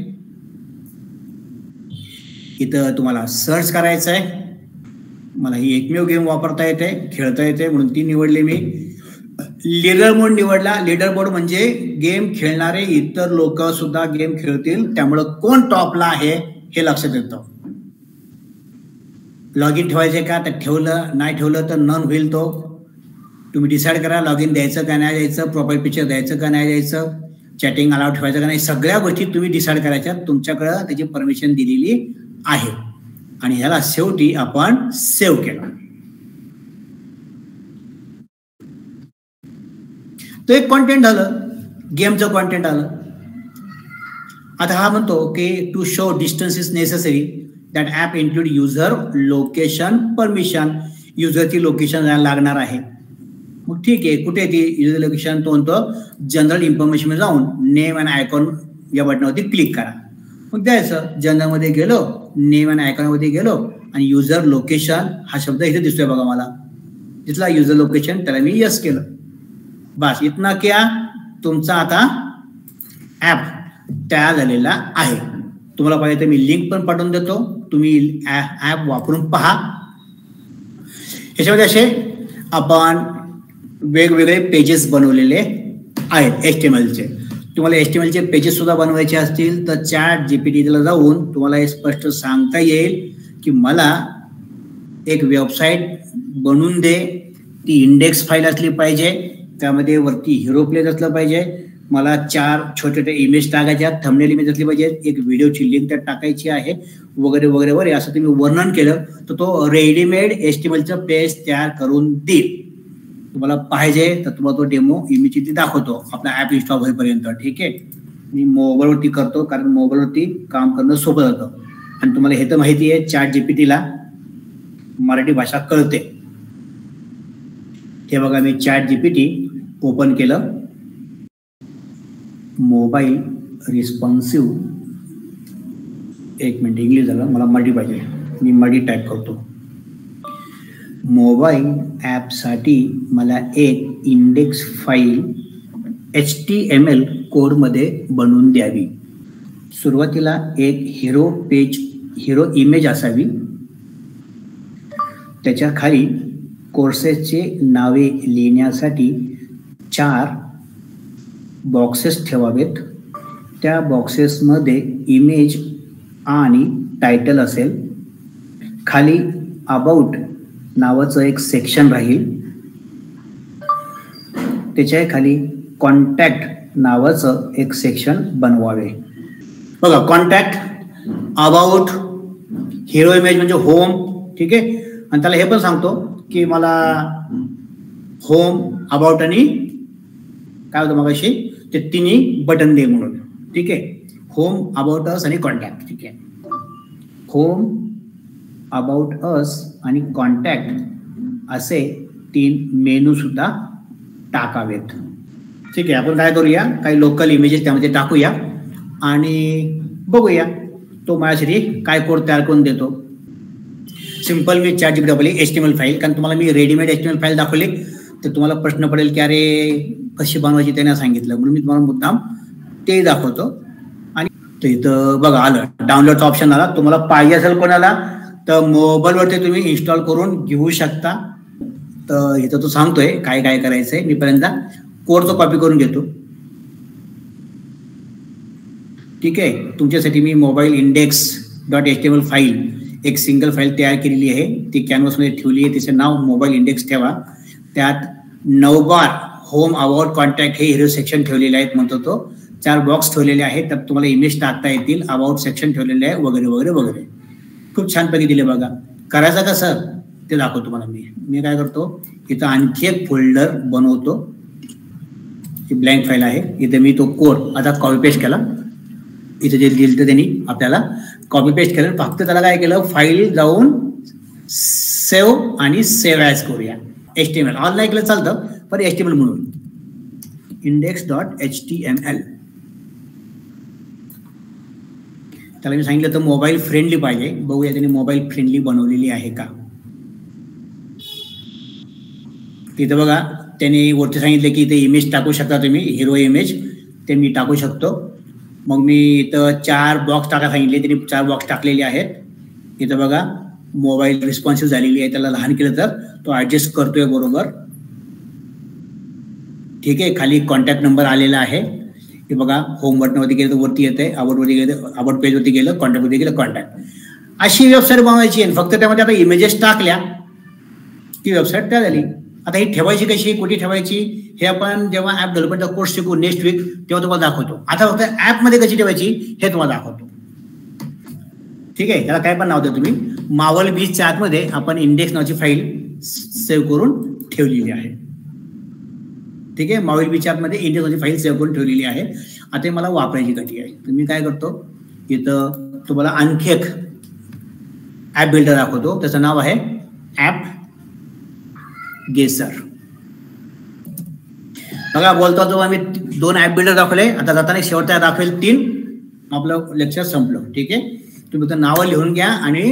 इथं तुम्हाला सर्च करायचं आहे. मला ही एकमेव गेम वापरता येते, खेळता येते म्हणून ती निवडली मी. लीडर बोर्ड निवडला. लीडर बोर्ड म्हणजे गेम खेळणारे इतर लोक सुद्धा गेम खेळतील, त्यामुळं कोण टॉपला आहे हे लक्षात येतं. लॉग इन ठेवायचे का, तर ठेवलं, नाही ठेवलं तर नन होईल. तो तुम्ही डिसाईड करा, लॉग इन द्यायचं का नाही द्यायचं, प्रोफाईल पिक्चर द्यायचं का नाही द्यायचं, चॅटिंग अलाउड ठेवायचं का नाही, सगळ्या गोष्टी तुम्ही डिसाईड करायच्या. तुमच्याकडं त्याची परमिशन दिलेली आहे. आणि ह्याला शेवटी आपण सेव्ह केलं. तो एक कॉन्टेंट आलं, गेमचं कॉन्टेंट आलं. आता हा म्हणतो की to show distance is necessary that app include user location permission. युजरची लोकेशन लागणार आहे. मग ठीक आहे, कुठे ती युजर लोकेशन, तो म्हणतो जनरल इन्फॉर्मेशन जाऊन नेम अँड आयकॉन या बटनावरती क्लिक करा. मग द्यायचं. जनरलमध्ये गेलो, नेम अँड आयकॉनमध्ये गेलो आणि युजर लोकेशन हा शब्द इथे दिसतोय बघा मला. तिथला युजर लोकेशन, त्याला मी यस केलं. बस इतना क्या, तुमचा आता ॲप तयार झालेला आहे. तुम्हाला पाहिजे तर मी लिंक पण पाठवून देतो, तुम्ही ॲप वापरून पहा. याच्यामध्ये असे आपण वेगवेगळे पेजेस बनवलेले आहेत HTMLचे. तुम्हाला HTMLचे पेजेस सुद्धा बनवायचे असतील तर ChatGPTला जाऊन तुम्हाला हे स्पष्ट सांगता येईल की मला एक वेबसाईट बनवून दे, ती इंडेक्स फाईल असली पाहिजे, त्यामध्ये वरती हिरो प्लेस असलं पाहिजे, मला 4 छोटे छोटे इमेज टाकायच्या, थंबनेल इमेज असली पाहिजे, एक व्हिडिओची लिंक त्यात टाकायची आहे, वगैरे वगैरे वगैरे असं तुम्ही वर्णन केलं तर तो रेडीमेड HTMLचं पेज तयार करून देईल. तुम्हाला पाहिजे तर तुम्हाला तो डेमो इमिजिएटली दाखवतो आपला ॲप इन्स्टॉल होईपर्यंत. ठीक आहे, मी मोबाईलवरती करतो कारण मोबाईलवरती काम करणं सोपं जातं. आणि तुम्हाला हे तर माहिती आहे ChatGPTला मराठी भाषा कळते. हे बघा, मी ChatGPT ओपन केलं, मोबाईल रिस्पॉन्सिव्ह, एक मिनिट इंग्लिश झालं, मला मडी पाहिजे, मी मडी टाईप करतो. मोबाईल ॲपसाठी मला एक इंडेक्स फाईल HTML कोडमध्ये बनवून द्यावी. सुरुवातीला एक हिरो इमेज असावी. त्याच्या खाली कोर्सेसचे नावे लिहिण्यासाठी 4 बॉक्सेस ठेवावेत. त्या बॉक्सेसमध्ये इमेज आणि टायटल असेल. खाली अबाउट नावाचं एक सेक्शन राहील. त्याच्या खाली कॉन्टॅक्ट नावाचं एक सेक्शन बनवावे. बघा, कॉन्टॅक्ट, अबाउट, हिरो इमेज म्हणजे होम, ठीक आहे. आणि त्याला हे पण सांगतो की मला होम, अबाउट आणि काय होतं मगाशी ते तिन्ही बटन दे म्हणून, ठीक आहे. होम, अबाउट अस आणि कॉन्टॅक्ट, ठीक आहे. होम, अबाउट अस आणि कॉन्टॅक्ट असे 3 मेनू सुद्धा टाकावेत, ठीक आहे. आपण काय करूया, काही लोकल इमेजेस त्यामध्ये टाकूया आणि बघूया तो माझ्यासाठी काय कोड तयार करून देतो. सिंपल मी ChatGPT HTML फाईल, कारण तुम्हाला मी रेडीमेड HTML फाईल दाखवली तर तुम्हाला प्रश्न पडेल की अरे कशी बनवायची त्याने सांगितलं, म्हणून मी तुम्हाला मुद्दाम ते दाखवतो. आणि ते इथं बघा आलं, डाउनलोडचा ऑप्शन आला. तुम्हाला पाहिजे असेल कोणाला तर मोबाईलवरती तुम्ही इन्स्टॉल करून घेऊ शकता. तर इथं तो सांगतोय काय काय करायचंय. मी पर्यंत कोडचा कॉपी करून घेतो, ठीक आहे. तुमच्यासाठी मी मोबाईल index.html फाईल एक सिंगल फाईल तयार केलेली आहे. ती कॅनव्हासमध्ये ठेवली आहे. तिचं नाव मोबाईल इंडेक्स ठेवा. त्यात 9 बार होम, अबाउट, कॉन्टॅक्ट हे हिरो सेक्शन ठेवलेले आहेत म्हणतो तो. 4 बॉक्स ठेवलेले आहेत. त्यात तुम्हाला इमेज टाकता येतील. अबाउट सेक्शन ठेवलेले आहे वगैरे वगैरे वगैरे. खूप छानपैकी दिले बघा. करायचं कसं ते दाखवतो तुम्हाला. मी काय करतो, इथं आणखी एक फोल्डर बनवतो. ही ब्लँक फाईल आहे. इथे मी तो कोड आता कॉपी पेस्ट केला. इथे जे दिलं त्यांनी आपल्याला कॉपी पेस्ट केलं. फक्त त्याला काय केलं, फाईल जाऊन सेव्ह आणि सेव्ह ॲज करूया. HTML ऑल नाही केलं चालतं, पण HTML म्हणून index.html. त्याला मी सांगितलं तर मोबाईल फ्रेंडली पाहिजे. बघूया त्यांनी मोबाईल फ्रेंडली बनवलेली आहे का. तिथं बघा त्यांनी वरती सांगितलं की इथे इमेज टाकू शकता तुम्ही, हिरो इमेज, ते मी टाकू शकतो. मग मी इथं 4 बॉक्स टाका सांगितले, त्यांनी 4 बॉक्स टाकलेले आहेत. इथं बघा मोबाईल रिस्पॉन्सिव्ह झालेली आहे. त्याला लहान केलं तर तो ऍडजस्ट करतोय बरोबर, ठीक आहे. खाली कॉन्टॅक्ट नंबर आलेला आहे. हे बघा होम बटनवरती गेलं तर वरती येते, अबाउटवरती गेलं, अबाउट पेजवरती गेलं, कॉन्टॅक्टवरती गेलं, कॉन्टॅक्ट. अशी वेबसाईट बनवायची आहे. फक्त त्यामध्ये आता इमेजेस टाकल्या की वेबसाईट तयार झाली. आता ही ठेवायची कशी, कुठे ठेवायची हे आपण जेव्हा ऍप डेव्हलपमेंटचा कोर्स शिकू नेक्स्ट वीक तेव्हा तुम्हाला दाखवतो. आता फक्त ऍपमध्ये कशी ठेवायची हे तुम्हाला दाखवतो, ठीक आहे. त्याला काय पण नाव द्या तुम्ही. मावल बीचच्या आतमध्ये आपण इंडेक्स नावाची फाईल सेव्ह करून ठेवलेली आहे, ठीक आहे. मावल बीचच्या आतमध्ये इंडेक्स नावाची फाईल सेव्ह करून ठेवलेली आहे. आता मला वापरायची कशी आहे. तर मी काय करतो, इथं तुम्हाला आणखी एक ऍप बिल्डर दाखवतो. त्याचं नाव आहे ऍप गेसर. बघा बोलतो तो आम्ही 2 ऍप बिल्डर दाखवले. आता जाताना शेवटचा दाखवेल 3. आपलं लेक्चर संपलं, ठीक आहे. तुम्ही तर नावं लिहून घ्या आणि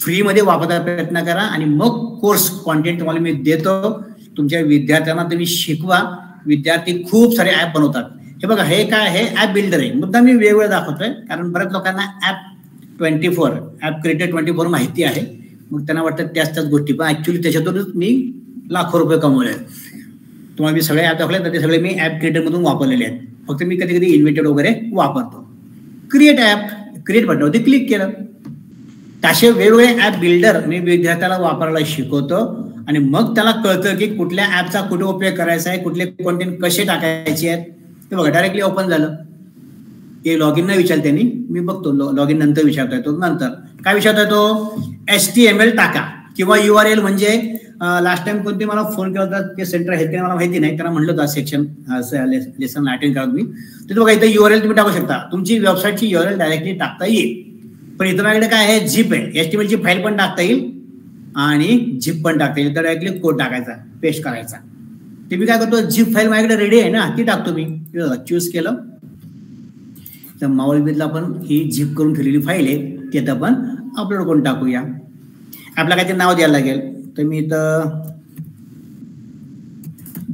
फ्रीमध्ये वापरायचा प्रयत्न करा. आणि मग कोर्स कॉन्टेंट तुम्हाला मी देतो. तुमच्या विद्यार्थ्यांना तुम्ही शिकवा. विद्यार्थी खूप सारे ऍप बनवतात. हे बघा हे काय आहे, ऍप बिल्डर आहे. मुद्दा मी वेगवेगळं दाखवतोय कारण बऱ्याच लोकांना ऍप क्रिएटर 24 माहिती आहे. मग त्यांना वाटतं त्याच गोष्टी, पण ऍक्च्युली त्याच्यातूनच मी लाखो रुपये कमवले. तुम्हाला मी सगळे ऍप दाखवले तर ते सगळे मी ऍप क्रिएटर मधून वापरलेले आहेत. फक्त मी कधी कधी इन्व्हेंटेड वगैरे वापरतो. क्रिएट बटनवरती क्लिक केलं. असे वेगवेगळे ऍप बिल्डर मी विद्यार्थ्याला वापरायला शिकवतो आणि मग त्याला कळतं की कुठल्या ऍपचा कुठे उपयोग करायचा आहे, कुठले कॉन्टेंट कसे टाकायचे आहेत. ते बघा डायरेक्टली ओपन झालं. हे लॉग इन नाही विचारलं त्यांनी, मी बघतो लॉग इन नंतर विचारता येतो. नंतर काय विचारता येतो, HTML टाका किंवा URL म्हणजे लास्ट टाइम कोणते मला फोन केला होता ते सेंटर आहेत मला माहिती नाही. त्यांना म्हणलं होतं सेक्शन लेसन अटेंड करा तुम्ही. तर बघा इथं URL तुम्ही टाकू शकता. तुमची वेबसाईटची URL डायरेक्टली टाकता येईल. पण इथं माझ्याकडे काय आहे, झिप आहे. HTML ची फाईल पण टाकता येईल आणि झिप पण टाकता येईल. तर डायरेक्टली कोड टाकायचा, पेस्ट करायचा. ते मी काय करतो, झिप फाईल माझ्याकडे रेडी आहे ना, ती टाकतो मी. चूज केलं तर माऊलबीतला आपण ही झिप करून ठेवलेली फाईल आहे ती आता आपण अपलोड करून टाकूया. आपल्याला काहीतरी नाव द्यायला लागेल, तर मी इथं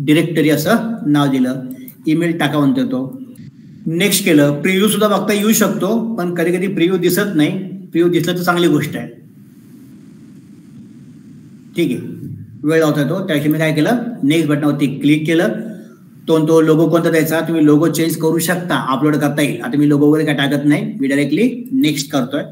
डिरेक्टरी असं नाव दिलं. ईमेल टाका म्हणतो तो. नेक्स्ट केलं. प्रिव्ह्यू सुद्धा बघता येऊ शकतो, पण कधी कधी प्रिव्ह्यू दिसत नाही. प्रिव्ह्यू दिसलं तर चांगली गोष्ट आहे. ठीक आहे, वेळ लावता येतो. त्याशी मी काय केलं, नेक्स्ट बटनावरती क्लिक केलं. तो लोगो कोणता द्यायचा, तुम्ही लोगो चेंज करू शकता, अपलोड करता येईल. आता मी लोगो वगैरे काय टाकत नाही, मी डायरेक्टली नेक्स्ट करतोय.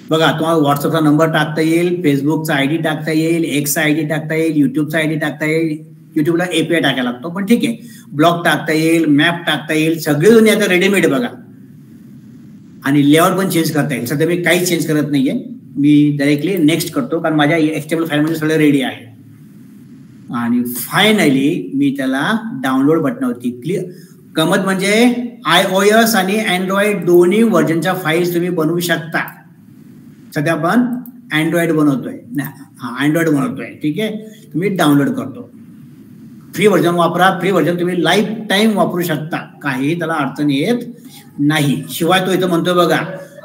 बघा, तुम्हाला व्हॉट्सअपचा नंबर टाकता येईल, फेसबुकचा आयडी टाकता येईल, एक्सचा आयडी टाकता येईल, युट्यूबचा आयडी टाकता येईल. युट्यूबला एपीआय टाकायला लागतो, पण ठीक आहे. ब्लॉग टाकता येईल, मॅप टाकता येईल, सगळे दोन्ही आता रेडीमेड आहे बघा. आणि लेआउट पण चेंज करता येईल. सध्या मी काहीच चेंज करत नाहीये, मी डायरेक्टली नेक्स्ट करतो, कारण माझ्या एक्सटेबल फाईलमध्ये सगळं रेडी आहे. आणि फायनली मी त्याला डाउनलोड बटनावरती क्लिक. गमत म्हणजे iOS आणि अँड्रॉइड दोन्ही व्हर्जनच्या फाईल्स तुम्ही बनवू शकता. सध्या आपण अँड्रॉइड बनवतोय, अँड्रॉइड बनवतोय. ठीक आहे, तुम्ही डाउनलोड करतो. फ्री व्हर्जन वापरा. फ्री व्हर्जन तुम्ही लाईफ टाईम वापरू शकता, काही त्याला अडचण येत नाही. शिवाय तो इथं म्हणतोय बघा,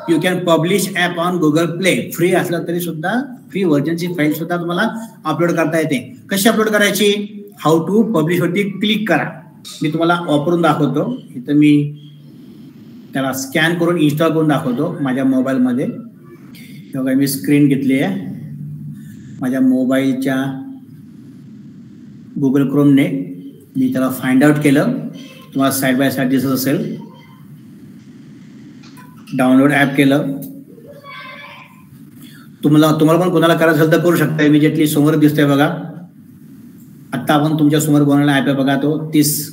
you can publish app on Google play. Free असलं तरी सुद्धा फ्री व्हर्जनची फाईल सुद्धा तुम्हाला अपलोड करता येते. कशी अपलोड करायची, हाऊ टू पब्लिश वरती क्लिक करा. मी तुम्हाला वापरून दाखवतो. इथं मी त्याला स्कॅन करून इन्स्टॉल करून दाखवतो माझ्या मोबाईलमध्ये. बघा, मी स्क्रीन घेतली आहे माझ्या मोबाईलच्या गुगल क्रोमने. मी त्याला फाइंड आउट केलं. तुम्हाला साईड बाय साईड दिसत असेल. डाउनलोड ॲप केलं. तुम्हाला पण कोणाला करायचं असेल तर करू शकता. इमिजिएटली समोर दिसतंय बघा. आत्ता आपण तुमच्या समोर बनवलेला ॲप आहे बघा, तो 30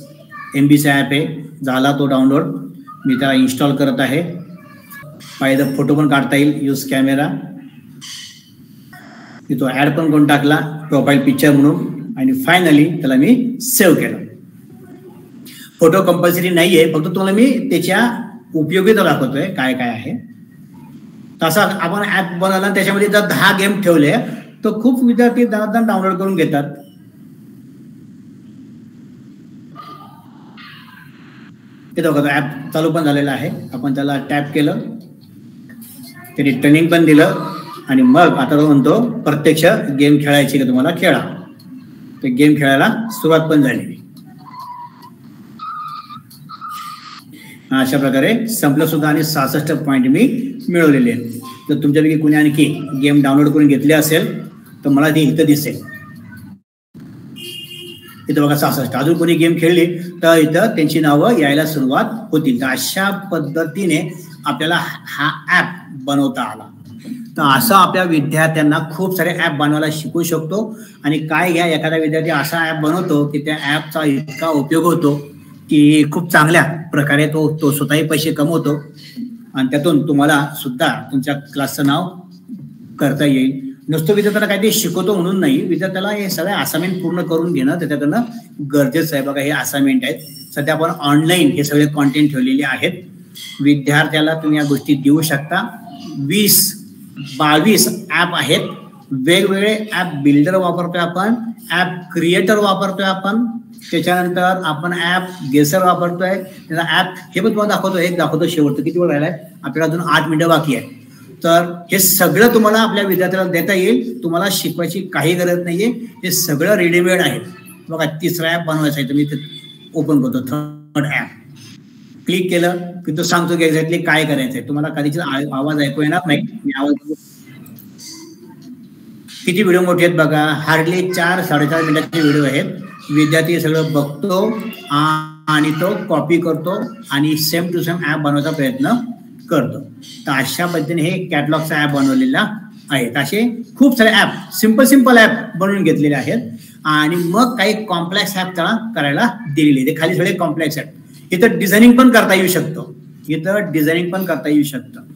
MBचा ॲप आहे. झाला तो डाउनलोड. मी त्याला इन्स्टॉल करत आहे. पाहिजे फोटो पण काढता येईल, यूज कॅमेरा. मी तो ॲड पण करून टाकला प्रोफाईल पिक्चर म्हणून. आणि फायनली त्याला मी सेव्ह केलं. फोटो कंपल्सरी नाही आहे, फक्त तुम्हाला मी त्याच्या उपयोगिता दाखवतोय काय काय आहे. तसा आपण ॲप बनवला, त्याच्यामध्ये जर 10 गेम ठेवले तर खूप विद्यार्थी डाउनलोड करून घेतात. इथं बघा, ॲप चालू पण झालेला आहे. आपण त्याला टॅप केलं, त्याने ट्रेनिंग पण दिलं. आणि मग आता तो म्हणतो प्रत्यक्ष गेम खेळायची का तुम्हाला, खेळा. ते गेम खेळायला सुरुवात पण झाली. अशा प्रकारे संपलं सुद्धा आणि 66 पॉईंट मी मिळवलेले आहेत. जर तुमच्यापैकी कोणी आणखी गेम डाउनलोड करून घेतले असेल तर मला ते इथं दिसेल. इथं बघा 66. अजून कोणी गेम खेळली तर इथं त्यांची नावं यायला सुरुवात होतील. तर अशा पद्धतीने आपल्याला हा ॲप बनवता आला. तर असं आपल्या विद्यार्थ्यांना खूप सारे ॲप बनवायला शिकू शकतो. आणि काय घ्या, एखादा विद्यार्थी असा ॲप बनवतो की त्या ॲपचा इतका उपयोग होतो की खूप चांगल्या प्रकारे तो स्वतःही पैसे कमवतो. आणि त्यातून तुम्हाला सुद्धा तुमच्या क्लासचं नाव करता येईल. नुसतं विद्यार्थ्याला काहीतरी शिकवतो म्हणून नाही, विद्यार्थ्याला हे सगळे असाइनमेंट पूर्ण करून घेणं त्याच्याकडनं गरजेचं आहे. बघा, हे असाइनमेंट आहेत. सध्या आपण ऑनलाईन हे सगळे कॉन्टेंट ठेवलेले आहेत. विद्यार्थ्याला तुम्ही या गोष्टी देऊ शकता. 20-22 ॲप आहेत. वेगवेगळे ॲप बिल्डर वापरतोय आपण, ॲप क्रिएटर वापरतोय आपण, त्याच्यानंतर आपण ॲप गेसर वापरतोय. त्याचा ॲप हे पण तुम्हाला दाखवतो शेवटचं. किती वेळ राहिलाय आपल्याला, अजून 8 मिनिटं बाकी आहे. तर हे सगळं तुम्हाला आपल्या विद्यार्थ्याला देता येईल. तुम्हाला शिकवायची काही गरज नाहीये, हे सगळं रेडीमेड आहे. बघा, 3रा ॲप बनवायचा आहे. तुम्ही ओपन करतो. 3rd ॲप क्लिक केलं की तो सांगतो की एक्झॅक्टली काय करायचंय. तुम्हाला कधीच आवाज ऐकू येणार नाही. मी आवाज किती व्हिडिओ मोठे आहेत बघा, हार्डली 4-4.5 मिनिटाचे व्हिडिओ आहेत. विद्यार्थी सगळं बघतो आणि तो कॉपी करतो आणि सेम टू सेम ॲप बनवायचा प्रयत्न करतो. तर अशा पद्धतीने हे कॅटलॉगचा ॲप बनवलेला आहे. असे खूप सारे ॲप सिंपल ॲप बनवून घेतलेले आहेत. आणि मग काही कॉम्प्लेक्स ॲप त्याला करायला दिलेले. ते खाली सगळे कॉम्प्लेक्स आहेत. इथं डिझायनिंग पण करता येऊ शकतो.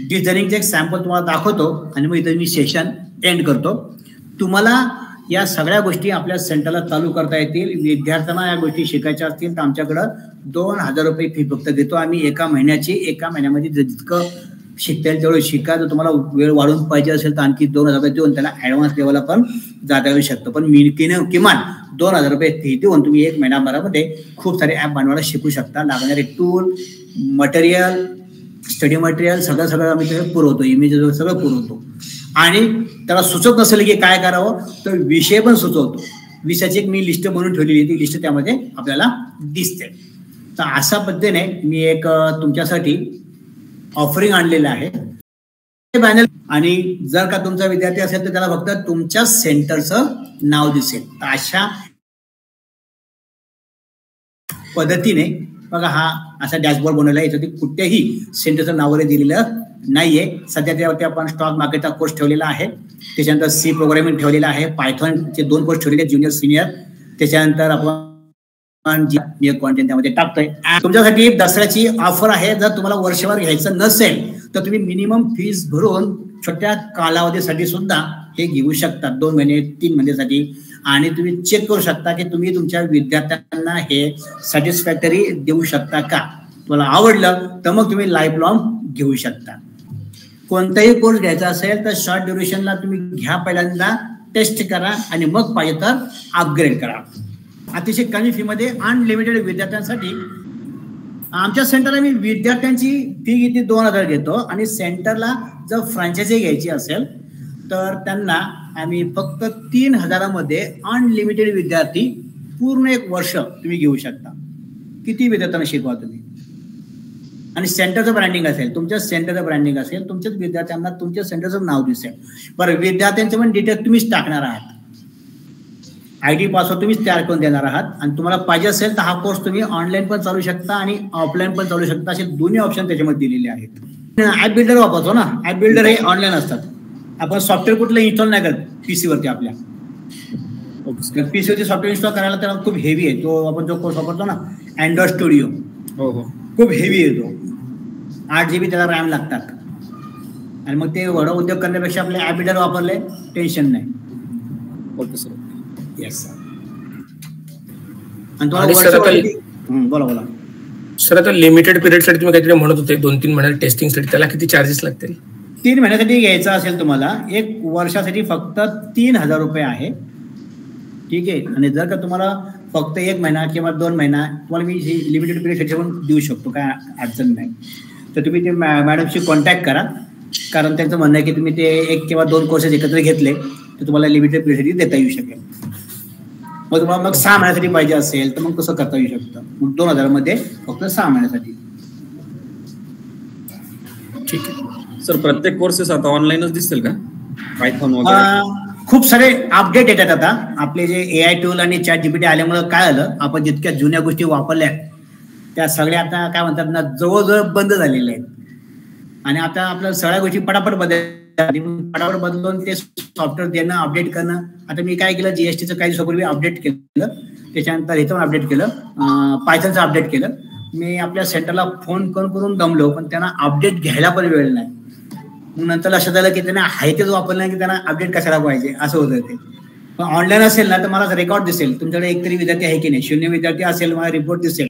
डिझायनिंगचे एक सॅम्पल तुम्हाला दाखवतो आणि मग इथं मी सेशन एंड करतो. तुम्हाला या सगळ्या गोष्टी आपल्या सेंटरला चालू करता येतील. विद्यार्थ्यांना या गोष्टी शिकायच्या असतील तर आमच्याकडं 2000 रुपये फी फक्त घेतो आम्ही एका महिन्याची. एका महिन्यामध्ये जितकं शिकता येईल तेवढं शिका. जर तुम्हाला वेळ वाढून पाहिजे असेल तर आणखी 2,000 रुपये देऊन त्याला ऍडव्हान्स लेवलला पण जाता येऊ शकतं. पण किमान 2,000 रुपये फी देऊन तुम्ही 1 महिन्याभरामध्ये खूप सारे ऍप बनवायला शिकू शकता. लागणारे टूल, मटेरियल, स्टडी मटेरियल सगळं आम्ही ते पुरवतो, इमेजेस सगळं पुरवतो. आणि त्याला सुचत नसेल की काय करावं तर विषय पण सुचवतो. विषयाची एक मी लिस्ट बनवून ठेवलेली आहे, ती लिस्ट त्यामध्ये आपल्याला दिसते. तर अशा पद्धतीने मी एक तुमच्यासाठी ऑफरिंग आणलेलं आहे पॅनल. आणि जर का तुमचा विद्यार्थी असेल तर त्याला फक्त तुमच्या सेंटरचं नाव दिसेल. तर अशा पद्धतीने बघा हा असा डॅशबोर्ड बनवला आहे. याच्यावरती कुठेही सेंटरचं नाव वगैरे दिलेलं नाहीये. सध्या त्यावरती आपण स्टॉक मार्केटचा कोर्स ठेवलेला आहे, त्याच्यानंतर सी प्रोग्रामिंग ठेवलेला आहे, पायथॉनचे 2 कोर्स ठेवलेले ज्युनियर सिनियर, त्याच्यानंतर आपण कॉन्टेंट त्यामध्ये टाकतोय. तुमच्यासाठी दसऱ्याची ऑफर आहे. जर तुम्हाला वर्षभर घ्यायचं नसेल तर तुम्ही मिनिमम फीस भरून छोट्या कालावधीसाठी सुद्धा हे घेऊ शकता, 2 महिने 3 महिन्यासाठी. आणि तुम्ही चेक करू शकता की तुम्ही तुमच्या विद्यार्थ्यांना हे सॅटिस्फॅक्टरी देऊ शकता का. तुम्हाला आवडलं तर मग तुम्ही लाईफ लॉंग घेऊ शकता. कोणताही कोर्स घ्यायचा असेल तर शॉर्ट ड्युरेशनला तुम्ही घ्या, पहिल्यांदा टेस्ट करा आणि मग पाहिजे तर अपग्रेड करा. अतिशय कमी फी मध्ये अनलिमिटेड विद्यार्थ्यांसाठी. आमच्या सेंटरला मी विद्यार्थ्यांची फी किती 2,000 घेतो. आणि सेंटरला जर फ्रँचायझी घ्यायची असेल तर त्यांना आम्ही फक्त 3,000 मध्ये अनलिमिटेड विद्यार्थी पूर्ण 1 वर्ष तुम्ही घेऊ शकता. किती विद्यार्थ्यांना शिकवा तुम्ही. आणि सेंटरचं ब्रँडिंग असेल, तुमच्या सेंटरचं ब्रँडिंग असेल, तुमच्याच विद्यार्थ्यांना तुमच्या सेंटरचं नाव दिसेल. बरं, विद्यार्थ्यांचे पण डिटेल तुम्हीच टाकणार आहात, ID पासवर्ड तुम्हीच तयार करून देणार आहात. आणि तुम्हाला पाहिजे असेल तर हा कोर्स तुम्ही ऑनलाईन पण चालू शकता आणि ऑफलाईन पण चालू शकता. असे दोन्ही ऑप्शन त्याच्यामध्ये दिलेले आहेत. ऍप बिल्डर वापरतो ना, ऍप बिल्डर हे ऑनलाईन असतात. आपण सॉफ्टवेअर कुठलं इन्स्टॉल नाही करत PC वरती. आपल्या PC वरती सॉफ्टवेअर इन्स्टॉल करायला त्याला खूप हेवी आहे. तो आपण जो कोर्स वापरतो ना अँड्रॉइड स्टुडिओ, खूप हेवी आहे तो. 8 GB त्याला रॅम लागतात. आणि मग ते वडा उद्योग करण्यापेक्षा आपले ऍप बिल्डर वापरले टेन्शन नाही. Okay sir. Yes sir. आणि बोला सर, आता लिमिटेड पिरियड साठी तुम्ही काहीतरी म्हणत होते 2-3 महिन्यात टेस्टिंग साठी, त्याला किती चार्जेस लागतील? 3 महिन्यासाठी घ्यायचं असेल तुम्हाला 1 वर्षासाठी फक्त 3,000 रुपये आहे. ठीक आहे. आणि जर का तुम्हाला फक्त 1 महिना किंवा 2 महिना तुम्हाला मी लिमिटेड पिरियड पण देऊ शकतो, काय अडचण नाही. तर तुम्ही ते मॅडमशी कॉन्टॅक्ट करा. कारण त्यांचं म्हणणं आहे की तुम्ही ते 1 किंवा 2 कोर्सेस एकत्र घेतले तर तुम्हाला लिमिटेड पिरियड देता येऊ शकेल. मग तुम्हाला 6 महिन्यासाठी पाहिजे असेल तर मग कसं करता येऊ शकतं. मग 2,000 मध्ये फक्त 6 महिन्यासाठी. ठीक आहे सर. प्रत्येक कोर्सेस आता ऑनलाईनच दिसतील का? पायथॉन वगैरे खूप सारे अपडेट येतात आता. आपले जे AI टूल आणि ChatGPT आल्यामुळे काय आलं, आपण जितक्या जुन्या गोष्टी वापरल्या त्या सगळ्या आता काय म्हणतात ना जवळजवळ बंद झालेल्या आहेत. आणि आता आपल्या सगळ्या गोष्टी पटापट बदलून ते सॉफ्टवेअर देणं, अपडेट करणं. आता मी काय केलं, GSTचं काही दिवसापूर्वी अपडेट केलं, त्याच्यानंतर ह्याचं पण अपडेट केलं, पायथॉनचं अपडेट केलं. मी आपल्या सेंटरला फोन करून दमलो, पण त्यांना अपडेट घ्यायला पण वेळ नाही. मग नंतर लक्षात आलं की त्यांना आहे तेच वापरलं की त्यांना अपडेट कशाला पाहिजे असं होतं ते. पण ऑनलाईन असेल ना तर मला रेकॉर्ड दिसेल तुमच्याकडे एकतरी विद्यार्थी आहे की नाही. 0 विद्यार्थी असेल मला रिपोर्ट दिसेल.